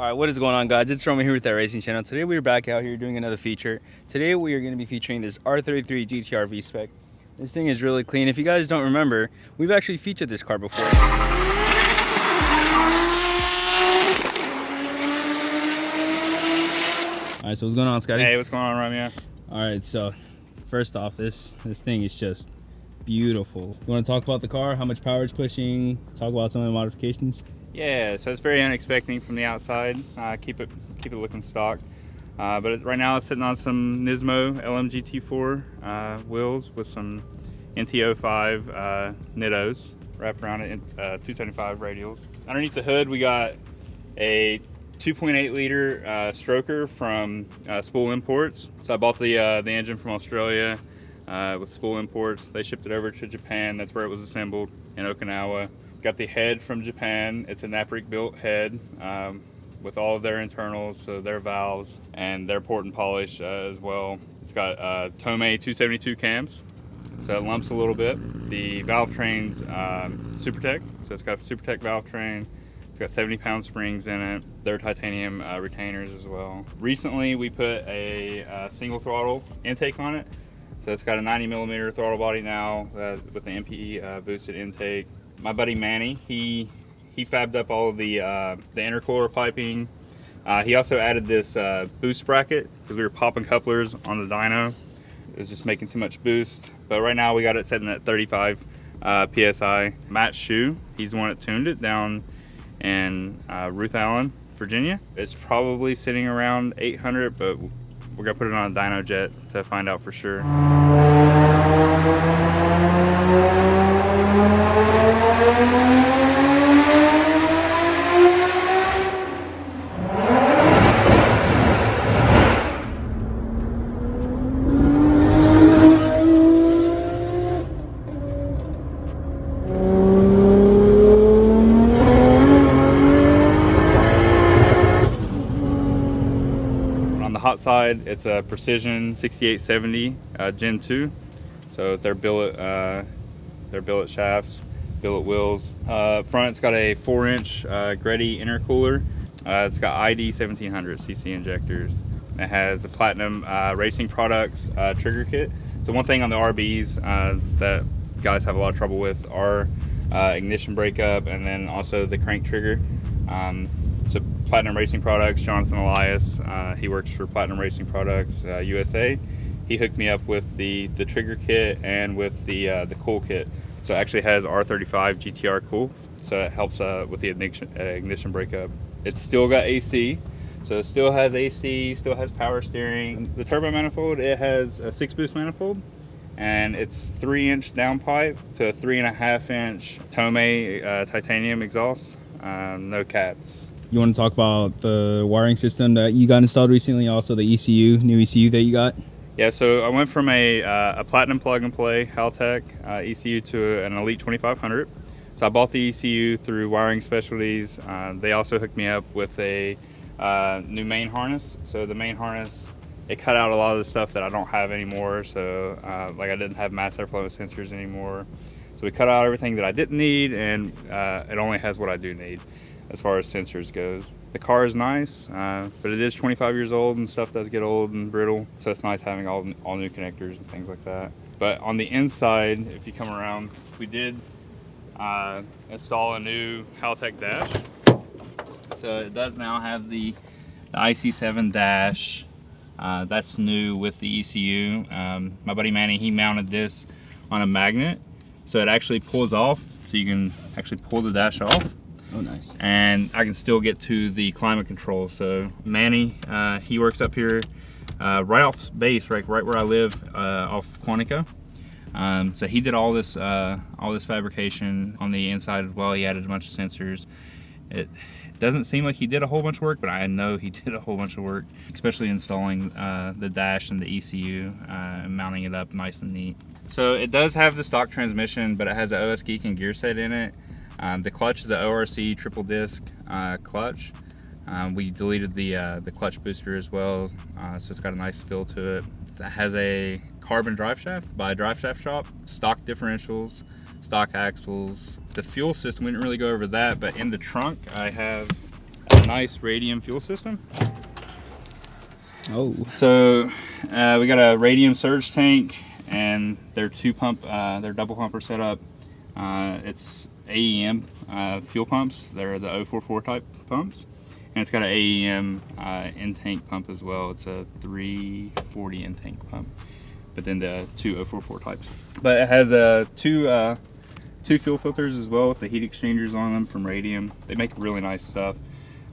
Alright, what is going on, guys? It's Roman here with that racing channel. Today we are back out here doing another feature. Today we are going to be featuring this R33 GT-R V-Spec. This thing is really clean. If you guys don't remember, we've actually featured this car before. Alright, so what's going on, Scottie? Hey, what's going on, Romeo? Alright, so first off, this thing is just beautiful. You want to talk about the car, how much power it's pushing, talk about some of the modifications? Yeah, so it's very unexpected from the outside. Keep it looking stock. But right now it's sitting on some Nismo LMGT4 wheels with some NT05 Nittos wrapped around it, 275 radials. Underneath the hood we got a 2.8 liter stroker from Spool Imports. So I bought the engine from Australia with Spool Imports. They shipped it over to Japan. That's where it was assembled, in Okinawa. Got the head from Japan. It's a Napric built head with all of their internals, so their valves and their port and polish as well. It's got Tomei 272 cams, so it lumps a little bit. The valve train's SuperTech, so it's got a SuperTech valve train. It's got 70-pound springs in it. They're titanium retainers as well. Recently we put a single throttle intake on it, so it's got a 90mm throttle body now with the MPE boosted intake. My buddy Manny, he fabbed up all of the intercooler piping. He also added this boost bracket because we were popping couplers on the dyno. It was just making too much boost. But right now we got it setting at 35 PSI. Matt Shue, he's the one that tuned it down in Ruth Allen, Virginia. It's probably sitting around 800, but we're gonna put it on a dyno jet to find out for sure. On the hot side, it's a Precision 6870 Gen 2. So they're billet shafts, billet wheels. Front, it's got a 4-inch Greddy intercooler. It's got ID 1700 cc injectors. It has the Platinum Racing Products trigger kit. So one thing on the RBs that guys have a lot of trouble with are ignition breakup and then also the crank trigger. So Platinum Racing Products, Jonathan Elias, he works for Platinum Racing Products USA. He hooked me up with the trigger kit and with the cool kit. So it actually has R33 GT-R cool, so it helps with the ignition breakup. It's still got AC, so it still has AC, still has power steering. The turbo manifold, it has a 6-boost manifold, and it's 3-inch downpipe to a 3.5-inch Tomei titanium exhaust, no cats. You want to talk about the wiring system that you got installed recently, also the ECU, new ECU that you got? Yeah, so I went from a Platinum plug-and-play haltech ECU to an Elite 2500. So I bought the ECU through Wiring Specialties. They also hooked me up with a new main harness. So the main harness, it cut out a lot of the stuff that I don't have anymore. So like I didn't have mass airflow sensors anymore. So we cut out everything that I didn't need, and it only has what I do need as far as sensors goes. The car is nice, but it is 25 years old and stuff does get old and brittle. So it's nice having all new connectors and things like that. But on the inside, if you come around, we did install a new haltech dash. So it does now have the IC7 dash. That's new with the ECU. My buddy Manny, he mounted this on a magnet. So it actually pulls off, so you can actually pull the dash off. Oh, nice. And I can still get to the climate control. So Manny, he works up here right off base, right where I live, off Quantico. So he did all this fabrication on the inside as well. He added a bunch of sensors. It doesn't seem like he did a whole bunch of work, but I know he did a whole bunch of work, especially installing the dash and the ECU and mounting it up nice and neat. So it does have the stock transmission, but it has an OS Geek and gear set in it. The clutch is an ORC triple disc clutch. We deleted the clutch booster as well, so it's got a nice feel to it. It has a carbon drive shaft by Drive Shaft Shop, stock differentials, stock axles. The fuel system, we didn't really go over that, but in the trunk I have a nice radium fuel system. Oh. So we got a radium surge tank, and their their double pumper setup. It's AEM fuel pumps. They're the 044 type pumps, and it's got an AEM in-tank pump as well. It's a 340 in-tank pump, but then the two 044 types. But it has two fuel filters as well with the heat exchangers on them from Radium. They make really nice stuff.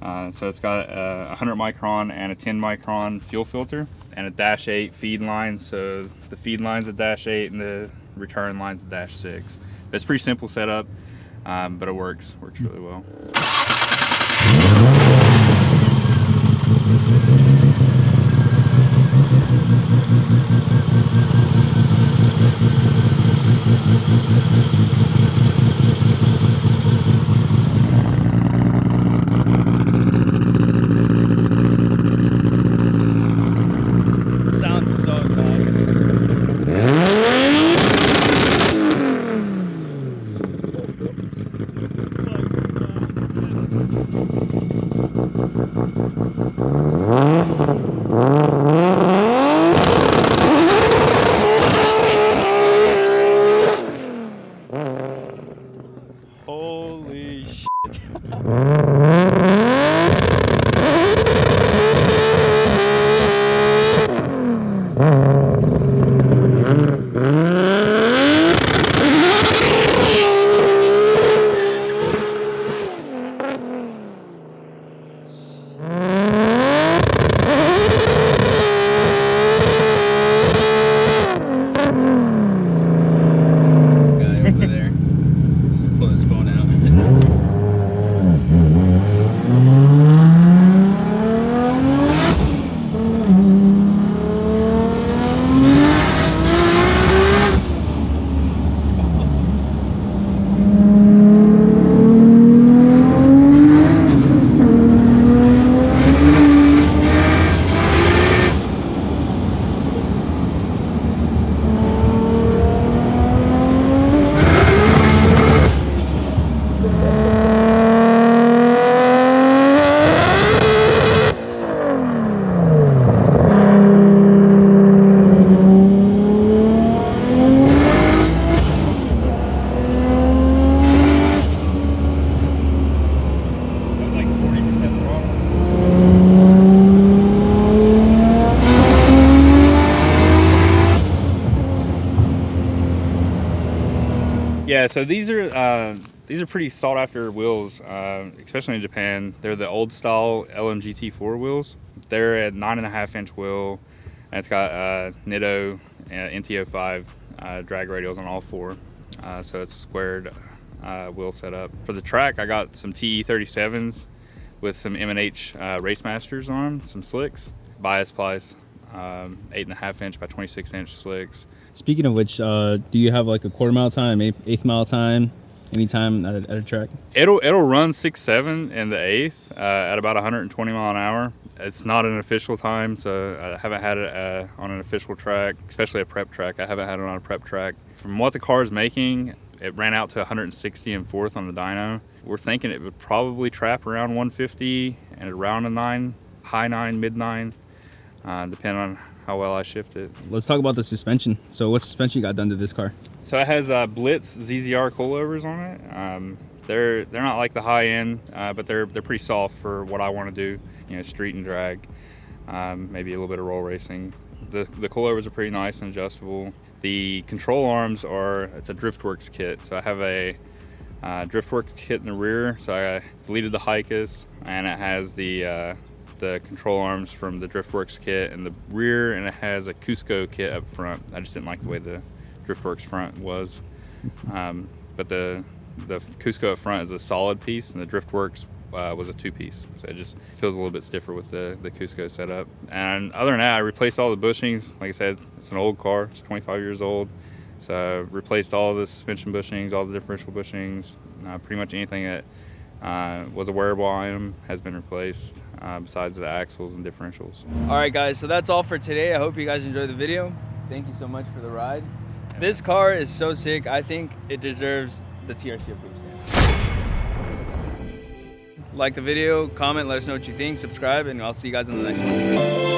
So it's got a 100 micron and a 10 micron fuel filter and a dash 8 feed line. So the feed line's a dash 8 and the return line's a dash 6. But it's pretty simple setup, but it works really well. Sounds so nice. Holy shit. Guy over there. Just pull his phone out. That's like 40% throttle. Yeah, so these are pretty sought after wheels, especially in Japan. They're the old style LMGT4 wheels. They're a 9.5-inch wheel, and it's got Nitto NTO5 drag radials on all four. So it's squared wheel setup. For the track, I got some TE37s with some M&H Racemasters on them, some slicks, bias plies, 8.5-inch by 26-inch slicks. Speaking of which, do you have like a quarter-mile time, eighth mile time, any time at a track? It'll run 6.7 in the eighth at about 120 mile an hour. It's not an official time, so I haven't had it on an official track, especially a prep track. I haven't had it on a prep track. From what the car is making, it ran out to 160 in fourth on the dyno. We're thinking it would probably trap around 150 and around a 9, high 9, mid 9, depending on how well I shift it. Let's talk about the suspension. So what suspension you got done to this car? So it has Blitz ZZR coilovers on it. They're not like the high end, but they're pretty soft for what I want to do. You know, street and drag, maybe a little bit of roll racing. The coilovers are pretty nice and adjustable. The control arms it's a Driftworks kit. So I have a Driftworks kit in the rear. So I deleted the Hicus, and it has the control arms from the Driftworks kit in the rear, and it has a Cusco kit up front. I just didn't like the way the Driftworks front was. But the Cusco up front is a solid piece, and the Driftworks was a 2-piece. So it just feels a little bit stiffer with the Cusco setup. And other than that, I replaced all the bushings. Like I said, it's an old car, it's 25 years old. So I replaced all the suspension bushings, all the differential bushings, pretty much anything that was a wearable item has been replaced, besides the axles and differentials. All right, guys, so that's all for today. I hope you guys enjoyed the video. Thank you so much for the ride. This car is so sick. I think it deserves the TRC approved stamp. Like the video, comment, let us know what you think, subscribe, and I'll see you guys in the next one.